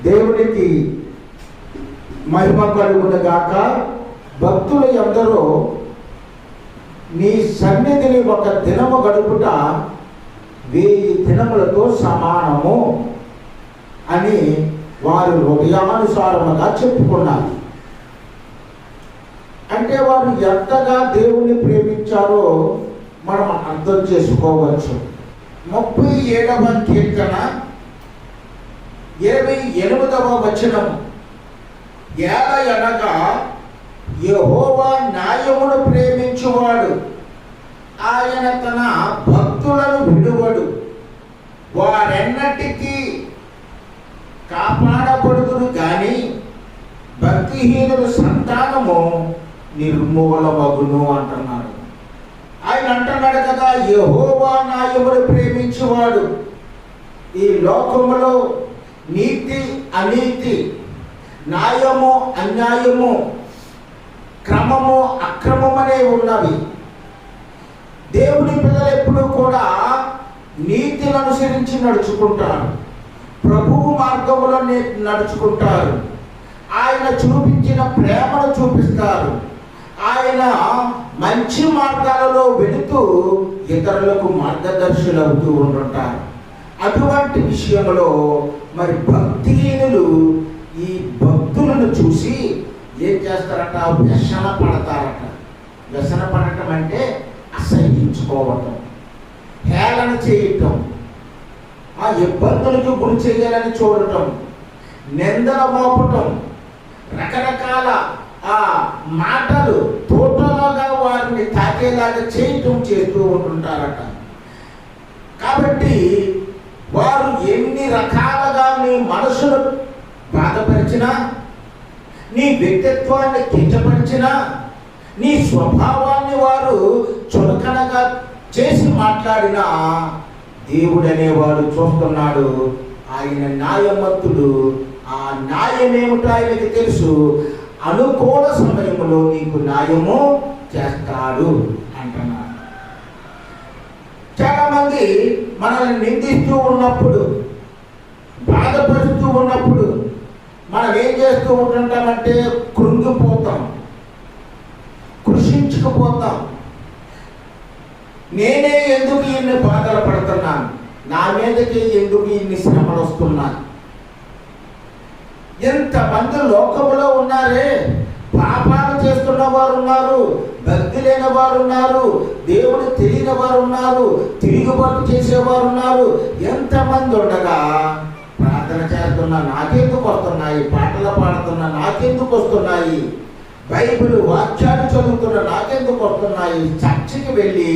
దేవునికి మహిమ కలుగును గాక. భక్తులు ఎందరో నీ సన్నిధిని ఒక దినము గడుపుట 1000 దినములతో సమానము అని వారు హృదయానుసారముగా చెప్పుకున్నారు. అంటే వారు ఎంతగా దేవుణ్ణి ప్రేమించారో మనం అర్థం చేసుకోవచ్చు. 37వ కీర్తన 28వ వచనం, ఏలయనగా యెహోవా న్యాయమును ప్రేమించువాడు, ఆయన తన భక్తులను విడువడు, వారెన్నటికీ కాపాడబడుదురు గాని భక్తిహీనుల సంతానము నిర్మూలమగును అంటున్నాడు. ఆయన అంటున్నాడు కదా, యెహోవా న్యాయమును ప్రేమించువాడు. ఈ లోకములో నీతి అనీతి, న్యాయము అన్యాయము, క్రమము అక్రమం అనేవి ఉన్నవి. దేవుని పిల్లలు ఎప్పుడూ కూడా నీతిని అనుసరించి నడుచుకుంటారు, ప్రభువు మార్గములో నడుచుకుంటారు, ఆయన చూపించిన ప్రేమను చూపిస్తారు, ఆయన మంచి మార్గాలలో వెళుతూ ఇతరులకు మార్గదర్శులు అవుతూ ఉంటుంటారు. అటువంటి విషయంలో మరి భక్తిహీనులు ఈ భక్తులను చూసి ఏం చేస్తారట? వ్యసన పడతారట. వ్యసన పడటం అంటే అసహించుకోవటం, హేళన చేయటం, ఆ ఇబ్బందులకు గురి చేయాలని చూడటం, నిందల మోపటం, రకరకాల ఆ మాటలు తోటలోగా వారిని తాకేలాగా చేయటం చేస్తూ ఉంటుంటారట. కాబట్టి వారు ఎన్ని రకాలుగా నీ మనసును బాధపరిచినా, నీ వ్యక్తిత్వాన్ని కించపరిచినా, నీ స్వభావాన్ని వారు చులకనగా చేసి మాట్లాడినా, దేవుడు అనేవాడు చూస్తున్నాడు. ఆయన న్యాయవంతుడు. ఆ న్యాయమేమిటో ఆయనకి తెలుసు. అనుకూల సమయంలో నీకు న్యాయము చేస్తాడు అంటున్నాడు. చాలా మంది మనల్ని నిందిస్తూ ఉన్నప్పుడు, బాధపడుతూ ఉన్నప్పుడు మనం ఏం చేస్తూ ఉంటుంటామంటే కృంగిపోతాం, కృషించుకుపోతాం. నేనే ఎందుకు ఇన్ని బాధలు పడుతున్నాను, నా మీదకి ఎందుకు ఇన్ని శ్రమలు వస్తున్నాను. ఎంతమంది లోకములో ఉన్నారే, పాపాలు చేస్తున్న వారు ఉన్నారు, భక్తి లేని వారు ఉన్నారు, దేవుడు తెలియని వారు ఉన్నారు, తిరుగుబాటు చేసేవారు ఉన్నారు. ఎంతమంది ఉండగా ప్రార్థన చేస్తున్నా నాకెందుకు వస్తున్నాయి, పాటలు పాడుతున్నా నాకెందుకు వస్తున్నాయి, బైబిల్ వాక్యాలు చదువుతున్నా నాకెందుకు వస్తున్నాయి, చర్చికి వెళ్ళి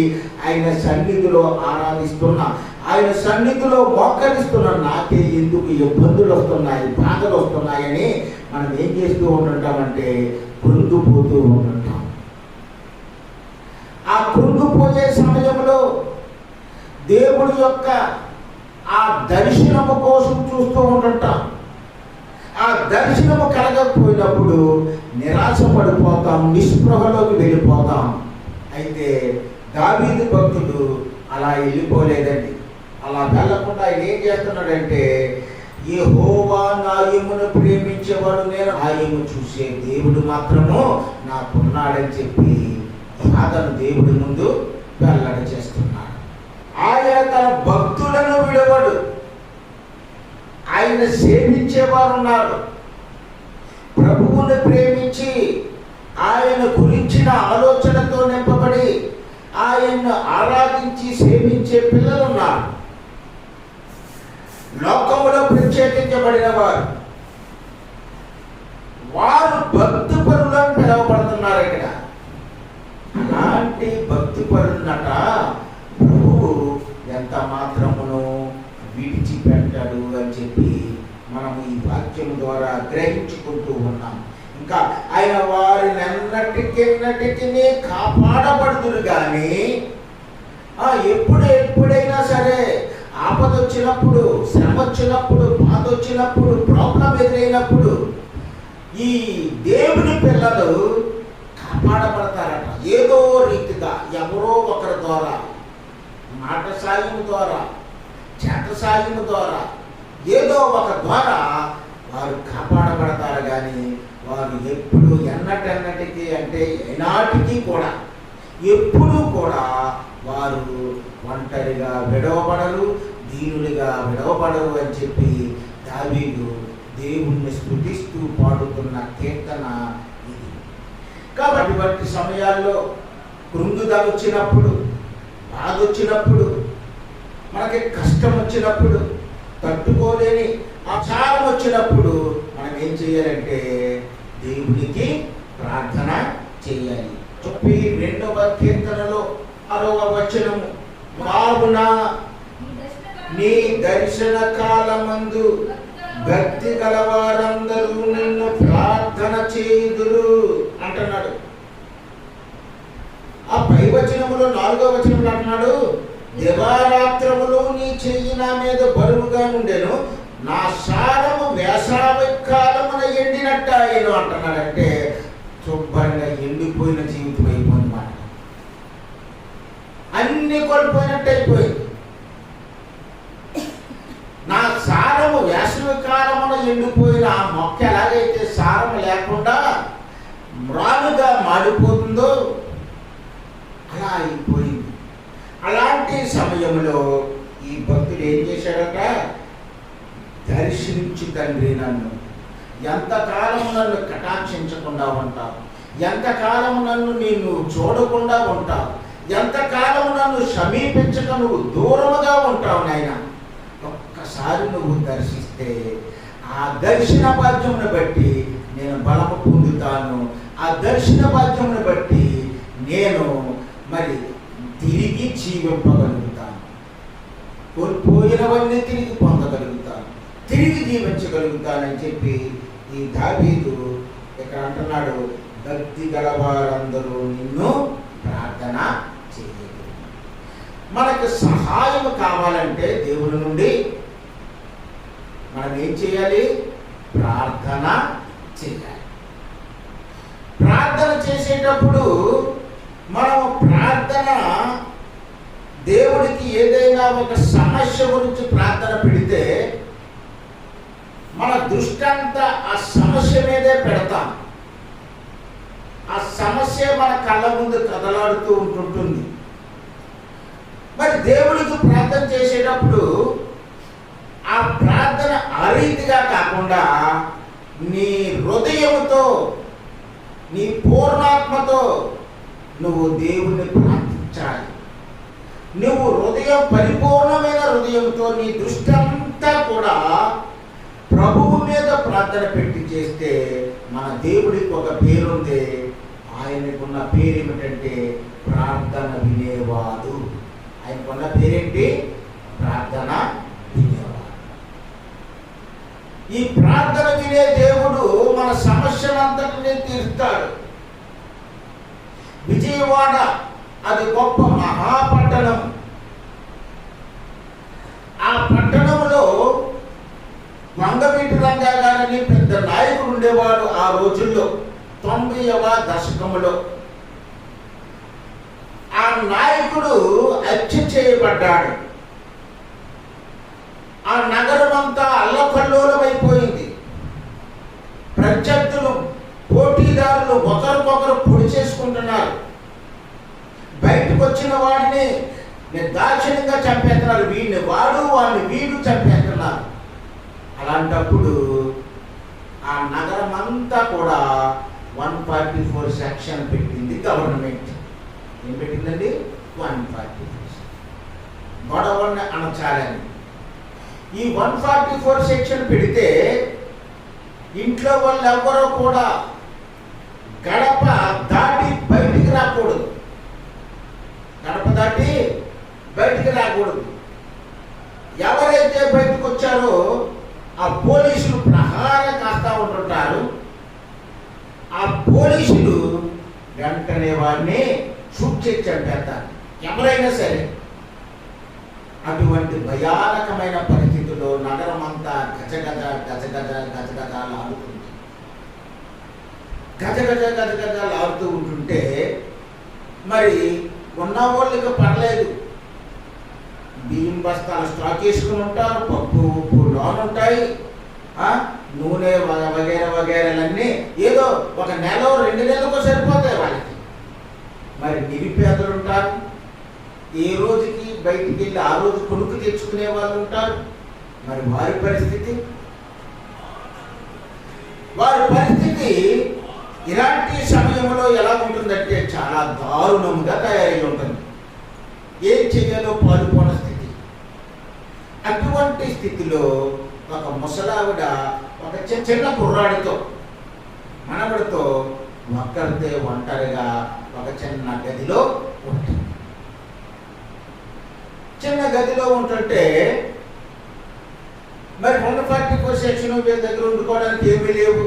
ఆయన సన్నిధిలో ఆరాధిస్తున్నా, ఆయన సన్నిధిలో మోకరిస్తున్నా నాకే ఎందుకు ఇబ్బందులు వస్తున్నాయి, బాధలు వస్తున్నాయని మనం ఏం చేస్తూ ఉంటుంటామంటే కృంగిపోతూ ఉంటుంటాం. ఆ కృంగిపోయే సమయంలో దేవుడి యొక్క ఆ దర్శనము కోసం చూస్తూ ఉంటుంటాం. ఆ దర్శనము కలగకపోయినప్పుడు నిరాశ పడిపోతాం, నిస్పృహలోకి వెళ్ళిపోతాం. అయితే దావీదు భక్తుడు అలా వెళ్ళిపోలేదండి. అలా వెళ్ళకుండా ఆయన ఏం చేస్తున్నాడంటే, యెహోవా న్యాయమును ప్రేమించేవాడు, నేను న్యాయము చూసే దేవుడు మాత్రము నాకున్నాడని చెప్పి బాధను దేవుడి ముందు వెల్లడి చేస్తున్నాడు. ఆయన తన భక్తులను విడవడు. ఆయన సేవించేవారు ఉన్నారు. ప్రభువుని ప్రేమించి ఆయన గురించిన ఆలోచనతో నింపబడి ఆయన్ను ఆరాధించి సేవించే పిల్లలు ఉన్నారు. లోకములో ప్రత్యేకించబడిన వారు భక్తి పరులను పిలువబడుతున్నారు. ఇక్కడ అలాంటి భక్తి పరులనట ప్రభువు ఎంత మాత్రమును విడిచిపెట్టాడు అని చెప్పి మనము ఈ వాక్యం ద్వారా గ్రహించుకుంటూ ఉన్నాం. ఇంకా ఆయన వారిని ఎన్నటికెన్నటికి కాపాడబడుతురు కానీ ఎప్పుడైనా సరే ఆపద వచ్చినప్పుడు, శ్రమ వచ్చినప్పుడు, బాధ వచ్చినప్పుడు, ప్రాబ్లం ఎదురైనప్పుడు ఈ దేవుని పిల్లలు కాపాడబడతారట. ఏదో రీతిగా ఎవరో ఒకరి ద్వారా, మాట సాయం ద్వారా, చేత సాయం ద్వారా, ఏదో ఒక ద్వారా వారు కాపాడబడతారు. కానీ వారు ఎప్పుడు ఎన్నటెన్నటికీ అంటే ఏనాటికి కూడా ఎప్పుడూ కూడా వారు ఒంటరిగా విడవబడరు, దీనులుగా విడవబడరు అని చెప్పి దావీదు దేవుణ్ణి స్తుతిస్తూ పాడుతున్న కీర్తన ఇది. కాబట్టి బట్టి సమయాల్లో కృంగుదల వచ్చినప్పుడు, బాధ వచ్చినప్పుడు, మనకి కష్టం వచ్చినప్పుడు, తట్టుకోలేని ఆచారం వచ్చినప్పుడు మనం ఏం చేయాలంటే దేవునికి ప్రార్థన చేయాలి. 32వ కీర్తనలో 6వ వచనము, కావున నీ దర్శన కాలమందు భక్తి గలవారందరూ నిన్ను ప్రార్థన చేయుదురు అంటున్నాడు. ఆ పై వచనములో 4వ వచనంలో అంటున్నాడు, దివారాత్రములు నీ చెయ్యి నా మీద బరువుగా ఉండెను, నా సారము వేసవి కాలమున ఎండినట్టాయను అంటున్నాడంటే శుభ్రంగా ఎండిపోయిన జీవితం అయిపోయింది మాట. అన్ని కోల్పోయినట్టు అయిపోయింది. నా సారము వేసవి కాలమున ఎండిపోయిన ఆ మొక్క ఎలాగైతే సారం లేకుండా మ్రాలుగా మాడిపోతుందో అలా అయిపోయింది. అలాంటి సమయంలో ఈ భక్తుడు ఏం చేశాడట, దర్శించు తండ్రి నన్ను, ఎంతకాలం నన్ను కటాక్షించకుండా ఉంటావు, ఎంతకాలం నన్ను నేను చూడకుండా ఉంటావు, ఎంతకాలం నన్ను సమీపించక నువ్వు దూరముగా ఉంటావు నాయన, ఒక్కసారి నువ్వు దర్శిస్తే ఆ దర్శన భాగ్యమును బట్టి నేను బలము పొందుతాను, ఆ దర్శన భాగ్యమును బట్టి నేను మరి తిరిగి జీవింపగలుగుతాను, కోల్పోయినవన్నీ తిరిగి పొందగలుగుతాను, తిరిగి జీవించగలుగుతానని చెప్పి ఈ దావీదు ఇక్కడ అంటున్నాడు, భక్తి గలవారందరూ నిన్ను ప్రార్థన చేయరు. మనకు సహాయం కావాలంటే దేవుని నుండి మనం ఏం చేయాలి, ప్రార్థన చేయాలి. ప్రార్థన చేసేటప్పుడు మనం ప్రార్థన దేవుడికి ఏదైనా ఒక సమస్య గురించి ప్రార్థన పెడితే మన దృష్టి అంతా ఆ సమస్య మీదే పెడతాం. ఆ సమస్య మన కళ్ళ ముందు కదలాడుతూ ఉంటుంటుంది. మరి దేవుడికి ప్రార్థన చేసేటప్పుడు ఆ ప్రార్థన ఆ రీతిగా కాకుండా నీ హృదయముతో, నీ పూర్ణాత్మతో నువ్వు దేవుణ్ణి ప్రార్థించాలి. నువ్వు హృదయం, పరిపూర్ణమైన హృదయంతో నీ దృష్టి అంతా కూడా ప్రభువు మీద ప్రార్థన పెట్టి చేస్తే, మన దేవుడికి ఒక పేరుంది. ఆయనకున్న పేరు ఏమిటంటే ప్రార్థన వినేవాడు. ఆయనకున్న పేరేంటి, ప్రార్థన వినేవాడు. ఈ ప్రార్థన వినే దేవుడు మన సమస్యలంతటినీ తీరుస్తాడు. విజయవాడ అది గొప్ప మహాపట్టణం. ఆ పట్టణంలో వంగవీటి రంగా గారని పెద్ద నాయకుడు ఉండేవాడు. ఆ రోజుల్లో 90వ దశకంలో ఆ నాయకుడు హత్య చేయబడ్డాడు. ఆ నగరం అంతా అల్లకల్లోలమైపోయింది. ప్రత్యర్థులు, పోటీదారులు ఒకరికొకరు పొడి చేసుకుంటున్నారు. బయటకు వచ్చిన వాడిని నిర్దాక్షిణ్యంగా చంపేస్తున్నారు. వీడిని వాడు, వాడిని వీడు చంపేస్తున్నారు. అలాంటప్పుడు ఆ నగరం అంతా కూడా 144 సెక్షన్ పెట్టింది గవర్నమెంట్. ఏం పెట్టిందండి, 144 గొడవల్ని అణచాలని. ఈ 144 సెక్షన్ పెడితే ఇంట్లో వాళ్ళు ఎవరో కూడా గడప దాటి బయటికి రాకూడదు. గడప దాటి బయటికి రాకూడదు. ఎవరైతే బయటకు వచ్చారో ఆ పోలీసులు ప్రహారం కాస్తా ఉంటుంటారు. ఆ పోలీసులు వెంటనే వాడిని షూట్ చేసి చంపేస్తారు, ఎవరైనా సరే. అటువంటి భయానకమైన పరిస్థితుల్లో నగరం అంతా గజగజ గజగజ గజగజాలు ఆడుతుంది. గజగజ గజగజాలు ఆడుతూ ఉంటుంటే మరి ఉన్న వాళ్ళకి పర్లేదు, బియ్యం బస్తాలు స్టాక్ చేసుకుని ఉంటారు, పప్పు ఉప్పు లోన్ ఉంటాయి. నూనె వగేరా వగేరాలన్నీ ఏదో ఒక నెల 2 నెలలకు సరిపోతాయి వాళ్ళకి. మరి నిరుపేదలు ఉంటారు, ఏ రోజుకి బయటికి వెళ్ళి ఆ రోజు కొనుక్కు తెచ్చుకునే వాళ్ళు ఉంటారు. మరి వారి పరిస్థితి ఇలాంటి సమయంలో ఎలా ఉంటుందంటే చాలా దారుణంగా తయారై ఉంటుంది. ఏం చెయ్యాలో పాలుపోన స్థితి. అటువంటి స్థితిలో ఒక ముసలావిడ ఒక చిన్న కుర్రాడితో మనవడితో ఒక్కరితే ఒంటరిగా ఒక చిన్న గదిలో ఉంటుంది. చిన్న గదిలో ఉంటుంటే మరి 144 సెక్షన్ వీళ్ళ దగ్గర వండుకోవడానికి ఏమీ లేవు.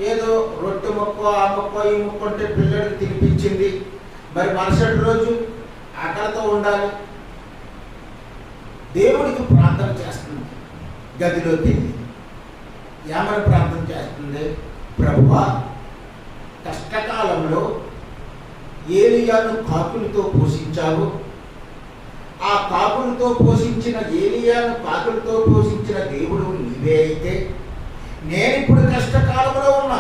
ఏదో రొట్టె మొక్క ఆ మొక్క ఈ మొక్క ఉంటే పిల్లడికి తినిపించింది. మరి మరుసటి రోజు ఆకలితో ఉండాలి. దేవుడికి ప్రార్థన చేస్తుంది. గదిలోకి వెళ్ళి ఏమని ప్రార్థన చేస్తుంది? ప్రభువా, కష్టకాలంలో ఏలియాను కాకులతో పోషించావు. ఆ కాకులతో పోషించిన ఏలియాను కాకులతో పోషించిన దేవుడు నీవే అయితే నేనిప్పుడు కష్టకాలంలో ఉన్నా.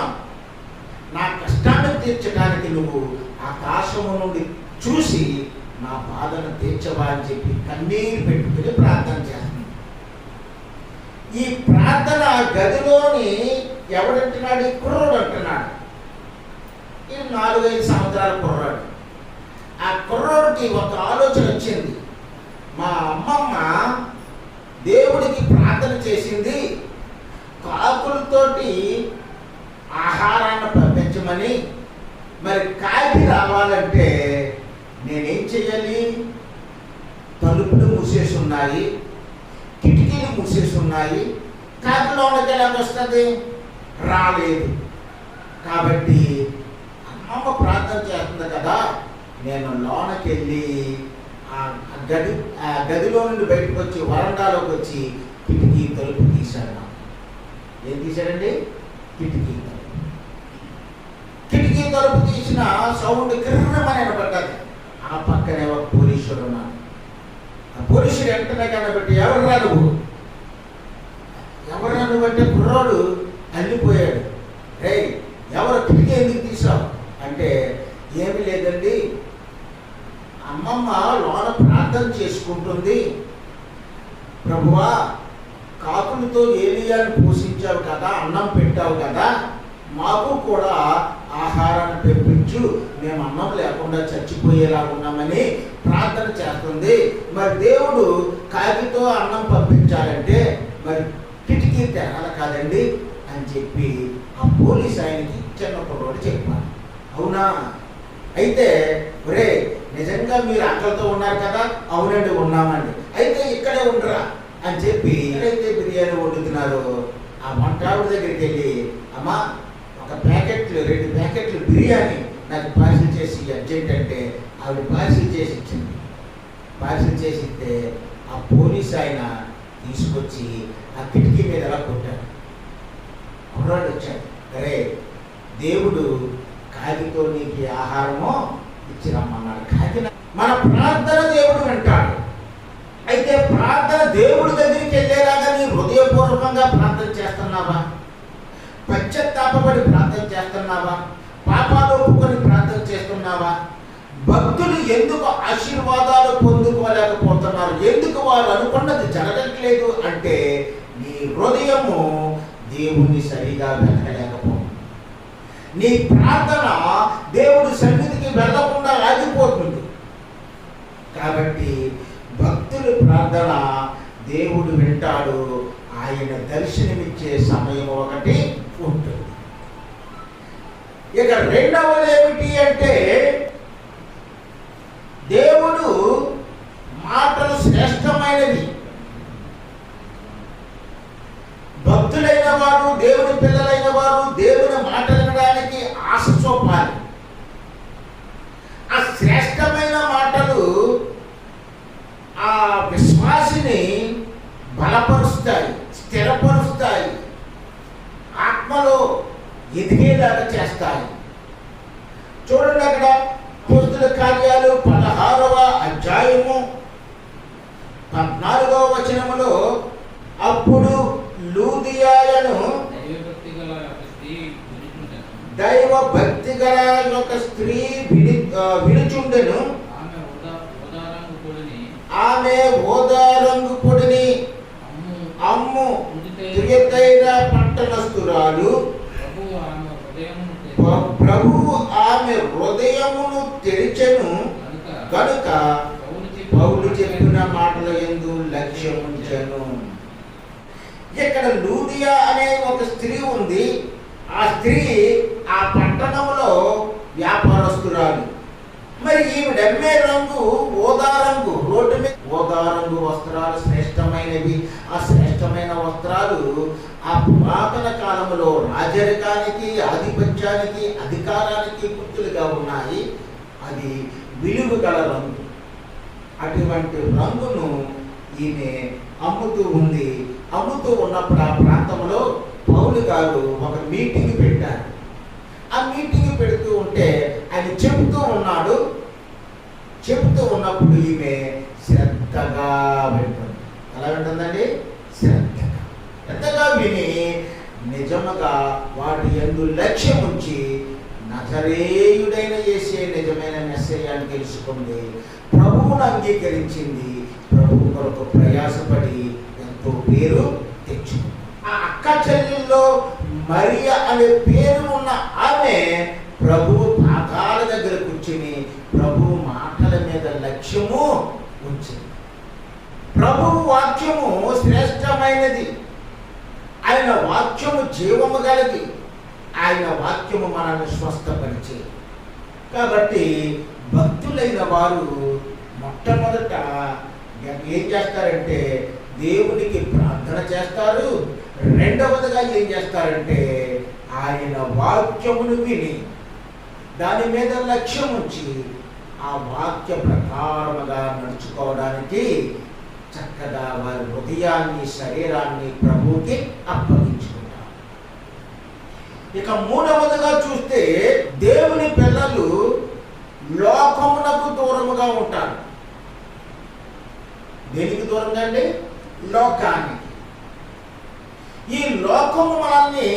నా కష్టాన్ని తీర్చడానికి నువ్వు ఆకాశము నుండి చూసి నా బాధను తీర్చవా అని చెప్పి కన్నీరు పెట్టుకుని ప్రార్థన చేస్తుంది. ఈ ప్రార్థన గదిలోని ఎవడంటున్నాడు? కుర్రోడు అంటున్నాడు. ఇది 4-5 సంవత్సరాల కుర్రాడు. ఆ కుర్రోడికి ఒక ఆలోచన వచ్చింది. మా అమ్మమ్మ దేవుడికి ప్రార్థన చేసింది కాకులతోటి ఆహారాన్ని పంపించమని. మరి కాకి రావాలంటే నేనేం చెయ్యాలి? తలుపులు మూసేసి ఉన్నాయి, కిటికీలు మూసేసి ఉన్నాయి, కాకిలోకి ఎలాగొస్తుంది? రాలేదు. కాబట్టి అమ్మమ్మ ప్రార్థన చేస్తుంది కదా, నేను లోనకి వెళ్ళి గదిలో నుండి బయటకు వచ్చి వరండాలోకి వచ్చి కిటికీ తలుపు తీశాడు. ఏం తీశాడండి? కిటికీ తలుపు తీసిన సౌండ్ కిర్రమని వినపడ్డది. ఆ పక్కనే ఒక పోలీసుడు ఉన్నాడు. ఆ పోలీసుడు వెంటనే కనబెట్టి, ఎవర్రా నువ్వు అంటే కుర్రాడు అల్లిపోయాడు. రే, ఎవరు కిటికీ ఎందుకు తీసావు అంటే, ఏమీ లేదండి, అమ్మమ్మ లోన ప్రార్థన చేసుకుంటుంది. ప్రభువా, కాకులతో ఏలియాను పోషించావు కదా, అన్నం పెట్టావు కదా, మాకు కూడా ఆహారాన్ని పెంపించు, మేము అన్నం లేకుండా చచ్చిపోయేలా ఉన్నామని ప్రార్థన చేస్తుంది. మరి దేవుడు కాకితో అన్నం పంపించాలంటే మరి కిటికీ తెరాలి కాదండి అని చెప్పి ఆ పోలీస్ ఆయనకి చిన్న కుర్రోడు చెప్పాడు. అవునా, అయితే ఒరే, నిజంగా మీరు ఆకలితో ఉన్నారు కదా? అవునండి, ఉన్నామండి. అయితే ఇక్కడే ఉండరా అని చెప్పి ఎక్కడైతే బిర్యానీ వండుతున్నారో ఆ వంటావిడ దగ్గరికి వెళ్ళి, అమ్మా, ఒక 2 ప్యాకెట్లు బిర్యానీ నాకు పార్సిల్ చేసి అర్జెంట్ అంటే ఆవిడ పార్సిల్ చేసి ఇచ్చింది. పార్సిల్ చేసి ఇస్తే ఆ పోలీస్ ఆయన తీసుకొచ్చి ఆ కిటికీ మీద ఎలా కొట్టాడు. కుర్రాడు వచ్చాడు, అరే, దేవుడు కాకితో నీకు ఆహారమో ఇచ్చి రమ్మన్నాడు. కాకి మన ప్రార్థన దేవుడు వింటాడు. అయితే ప్రార్థన దేవుడి దగ్గరికి వెళ్ళేలాగా నీ హృదయపూర్వకంగా ప్రార్థన చేస్తున్నావా? పశ్చాత్తాపడి ప్రార్థన చేస్తున్నావా? పాపాలు ఒప్పుకొని ప్రార్థన చేస్తున్నావా? భక్తులు ఎందుకు ఆశీర్వాదాలు పొందుకోలేకపోతున్నారు? ఎందుకు వారు అనుకున్నది జరగట్లేదు అంటే నీ హృదయము దేవుణ్ణి సరిగా వెతకలేకపోతుంది. నీ ప్రార్థన దేవుడి సన్నిధికి వెళ్ళకుండా ఆగిపోతుంది. కాబట్టి భక్తుల ప్రార్థన దేవుడు వింటాడు. ఆయన దర్శనమిచ్చే సమయం ఒకటి ఉంటుంది. ఇక రెండవది ఏమిటి అంటే, దేవుడు మాటలు శ్రేష్టమైనవి. భక్తులైన వారు, దేవుని పిల్లలైన వారు దేవుని మాటలు వినడానికి ఆశ చూపాలి. ఆ శ్రేష్టమైన మాటలు ఆ విశ్వాసిని బలపరుస్తాయి, స్థిరపరుస్తాయి, ఆత్మలో ఎదిగేలాగా చేస్తాయి. చూడండి, అక్కడ అపోస్తలుల కార్యాలు 16వ అధ్యాయము 14వ వచనములో, అప్పుడు లూదియ దైవ భక్తి గల ఒక స్త్రీ వినుచుండెను. ఆమె ఊదారంగు పొడిని అమ్ము తుయతైర పట్టణస్థురాలు. ప్రభువు ఆమె హృదయమును తెరిచెను కనుక పౌలు చెప్పిన మాటల యందు లక్ష్యం ఉంచెను. ఇక్కడ లూదియా అనే ఒక స్త్రీ ఉంది. ఆ స్త్రీ ఆ పట్టణంలో వ్యాపారస్తురాలు. మరి ఈవిడమ్మే రంగు ఓదారంగు, రోడ్డు మీద ఓదారంగు వస్త్రాలు శ్రేష్టమైనవి. ఆ శ్రేష్టమైన వస్త్రాలు ఆ పురాతన కాలంలో రాజరికానికి, ఆధిపత్యానికి, అధికారానికి గుర్తులుగా ఉన్నాయి. అది విలువ గల రంగు. అటువంటి రంగును ఈమె అమ్ముతూ ఉంది. అమ్ముతూ ఉన్నప్పుడు ఆ ప్రాంతంలో పౌలు గారు ఒక మీటింగ్ పెట్టారు. ఆ మీటింగ్ పెడుతూ ఉంటే ఆయన చెబుతూ ఉన్నాడు. చెబుతూ ఉన్నప్పుడు ఈమె శ్రద్ధగా వింటుంది. ఎలా వింటుందండి? శ్రద్ధగా విని నిజముగా వాటి యందు లక్ష్యం ఉంచి నజరేయుడైన యేసే నిజమైన మెస్సయ్యని తెలుసుకుంది. ప్రభువును అంగీకరించింది. ప్రభువు కొరకు ప్రయాసపడి ఎంతో పేరు తెచ్చుకుంది. ఆ అక్క చెల్లెల్లో మరియా అనే పేరు ఉన్న ఆమె ప్రభువు పాదాల దగ్గర కూర్చుని ప్రభువు మాటల మీద లక్ష్యము ఉంచింది. ప్రభువు వాక్యము శ్రేష్టమైనది. ఆయన వాక్యము జీవము గలది. ఆయన వాక్యము మనల్ని స్వస్థపరిచే. కాబట్టి భక్తులైన వారు మొట్టమొదట ఏం చేస్తారంటే దేవునికి ప్రార్థన చేస్తారు. రెండవదిగా ఏం చేస్తారంటే ఆయన వాక్యమును విని దాని మీద లక్ష్యం ఉంచి ఆ వాక్య ప్రకారముగా నడుచుకోవడానికి చక్కగా వారి హృదయాన్ని, శరీరాన్ని ప్రభువుకి అప్పగించుకుంటారు. ఇక మూడవదిగా చూస్తే దేవుని పిల్లలు లోకమునకు దూరముగా ఉంటారు. దేనికి దూరంగా అండి? లోకానికి. ఈ లోకము మనల్ని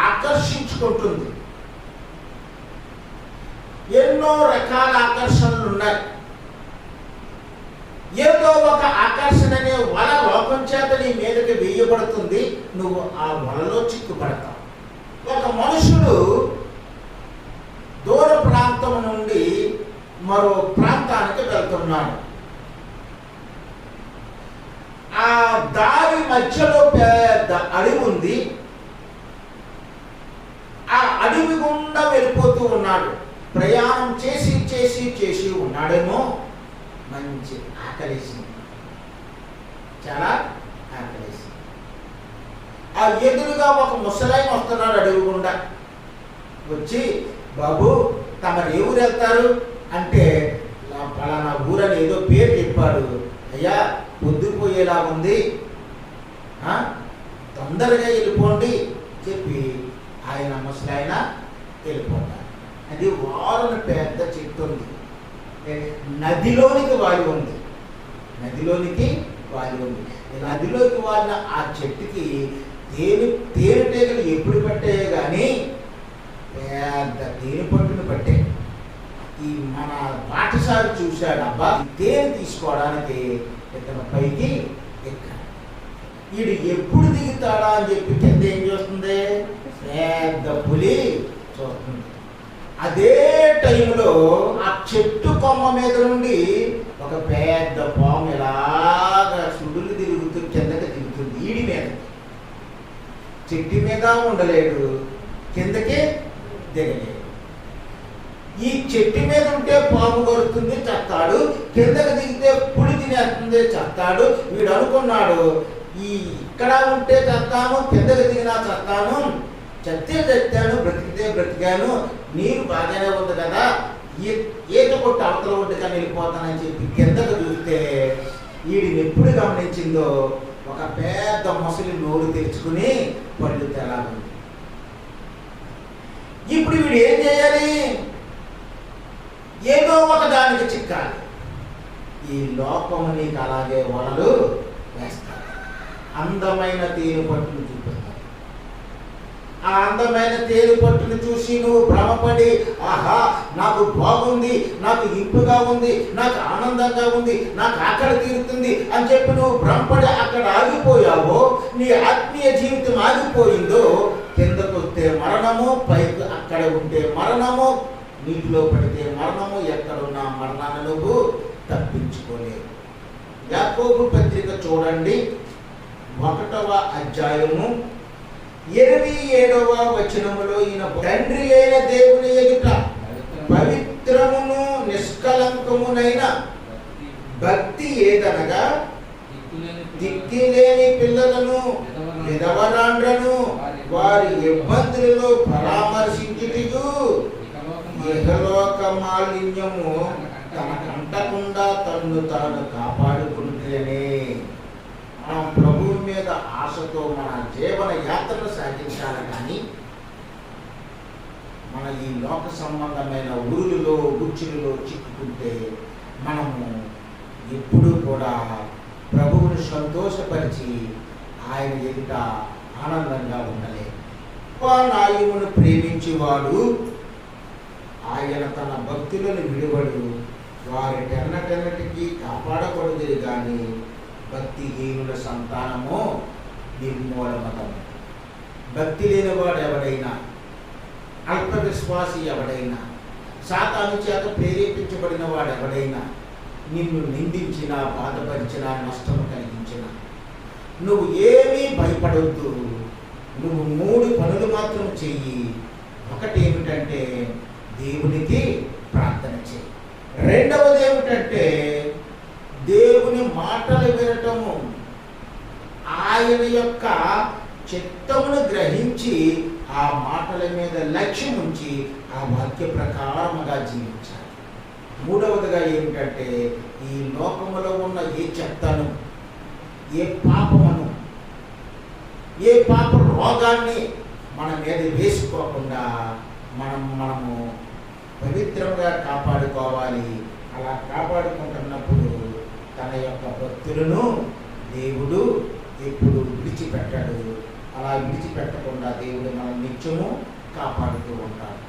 ఆకర్షించుకుంటుంది. ఎన్నో రకాల ఆకర్షణలు ఉన్నాయి. ఏదో ఒక ఆకర్షణ అనే వల లోకం చేత నీ మీదకి వేయబడుతుంది. నువ్వు ఆ వలలో చిక్కుపడతావు. ఒక మనుషుడు దూర ప్రాంతం నుండి మరో ప్రాంతానికి వెళ్తున్నాడు. ఆ దారి మధ్యలో పెద్ద అడవి ఉంది. ఆ అడవి గుండా వెళ్ళిపోతూ ఉన్నాడు. ప్రయాణం చేసి చేసి చేసి ఉన్నాడేమో. మంచి ఆకలేసింది, చాలా ఆకలేసింది. ఆ ఎదురుగా ఒక ముసలాయన వస్తున్నాడు అడవి గుండా. వచ్చి, బాబు తమరు ఏ ఊరు వెళ్తారు అంటే, పలానా ఊరని ఏదో పేరు చెప్పాడు. అయ్యా పొద్దుపోయేలా ఉంది, తొందరగా వెళ్ళిపోండి చెప్పి ఆయన ముసలాయన వెళ్ళిపోతాడు. అది వారుని పెద్ద చెట్టు ఉంది. నదిలోనికి వాలి ఉంది. నదిలోనికి వాలి ఉంది. నదిలోకి వాలిన ఆ చెట్టుకి తేనెటీగలు ఎప్పుడు పట్టాయో కానీ పెద్ద తేనె పట్టును పట్టే. ఈ మన పాఠశాల చూశాడు. అబ్బా తేనె తీసుకోవడానికి ఇతను పైకి ఎక్కాడు. వీడు ఎప్పుడు దిగుతాడా అని చెప్పి కింద ఏం చేస్తుంది? పెద్ద పులి చూస్తుంది. అదే టైంలో ఆ చెట్టు కొమ్మ మీద నుండి ఒక పెద్ద పాము ఇలాగా సుడులు తిరుగుతూ కిందకి దిగుతుంది. ఈడి మీద చెట్టు మీద ఉండలేడు, కిందకి దిగలేడు. ఈ చెట్టు మీద ఉంటే పాము కొరుతుంది, చస్తాడు. కిందకి దిగితే పులి తినేస్తుంది, చస్తాడు. వీడు అనుకున్నాడు, ఇక్కడ ఉంటే చస్తాను, కిందకి దిగినా చస్తాను, చస్తే చచ్చాను, బ్రతికితే బ్రతికాను, నీరు బాగానే ఉంది కదా, ఈత కొట్టి అవతల ఒడ్డుగా వెళ్ళిపోతానని చెప్పి కిందకు చూస్తే వీడిని ఎప్పుడు గమనించిందో ఒక పెద్ద మొసలి నోరు తెరుచుకుని పళ్ళు తెలాలి. ఇప్పుడు వీడు ఏం చేయాలి? ఏదో ఒక దానికి చిక్కాలి. ఈ లోకము నీకు అలాగే వలలు వేస్తారు. అందమైన తేనె పట్టును చూపిస్తారు. ఆ ఆ అందమైన తేనె పట్టును చూసి నువ్వు భ్రమపడి, ఆహా నాకు బాగుంది, నాకు ఇంపుగా ఉంది, నాకు ఆనందంగా ఉంది, నాకు ఆకలి తీరుతుంది అని చెప్పి నువ్వు భ్రమపడి అక్కడ ఆగిపోయావో, నీ ఆత్మీయ జీవితం ఆగిపోయిందో, కిందకు వస్తే మరణము, పైకి అక్కడ ఉంటే మరణము, నీటిలో పడితే మరణము, ఎక్కడున్నా మరణాన్ని నువ్వు తప్పించుకోలేవు. యాకోబు పత్రిక చూడండి, 1వ అధ్యాయము 27వ వచనములో ఈయన తండ్రి అయిన దేవుని ఎదుట పవిత్రమును నిష్కలంకమునైన భక్తి ఏదనగా దిక్కిలేని పిల్లలను, విధవరాండ్రను వారి ఇబ్బందులలో పరామర్శించుటకు ఇహలోక మాలిన్యము తనకంటకుండా తన్ను తాను కాపాడుకుంటేనే మనం ప్రభువు మీద ఆశతో మన జీవన యాత్రను సాగించాలి. కానీ మన ఈ లోక సంబంధమైన ఊరులలో గుచ్చులలో చిక్కుకుంటే మనము ఎప్పుడూ కూడా ప్రభువుని సంతోషపరిచి ఆయన ఎదుట ఆనందంగా ఉండలేము. నాయమును ప్రేమించేవాడు ఆయన తన భక్తులను విడువడు, వారి టెన్నటెన్నటికీ కాపాడబడుతుంది. కానీ భక్తిహీనుల సంతానము నిర్మూలమతం. భక్తి లేనివాడు ఎవడైనా, అల్ప విశ్వాసి ఎవడైనా, సాతాను చేత ప్రేరేపించబడిన వాడు ఎవడైనా నిన్ను నిందించినా, బాధపరిచినా, నష్టము కలిగించినా నువ్వు ఏమీ భయపడొద్దు. నువ్వు 3 పనులు మాత్రం చెయ్యి. ఒకటి ఏమిటంటే దేవునికి ప్రార్థన చేయి. రెండవది ఏమిటంటే దేవుని మాటలు వినటము, ఆయన యొక్క చిత్తమును గ్రహించి ఆ మాటల మీద లక్ష్యం ఉంచి ఆ వాక్య ప్రకారముగా జీవించాలి. మూడవదిగా ఏమిటంటే ఈ లోకములో ఉన్న ఏ చెత్తను, ఏ పాపమును, ఏ పాప రోగాన్ని మన మీద వేసుకోకుండా మనము పవిత్రంగా కాపాడుకోవాలి. అలా కాపాడుకుంటున్నప్పుడు తన యొక్క భక్తులను దేవుడు ఎప్పుడు విడిచిపెట్టాడు. అలా విడిచిపెట్టకుండా దేవుడు మనం నిత్యము కాపాడుతూ ఉంటాడు.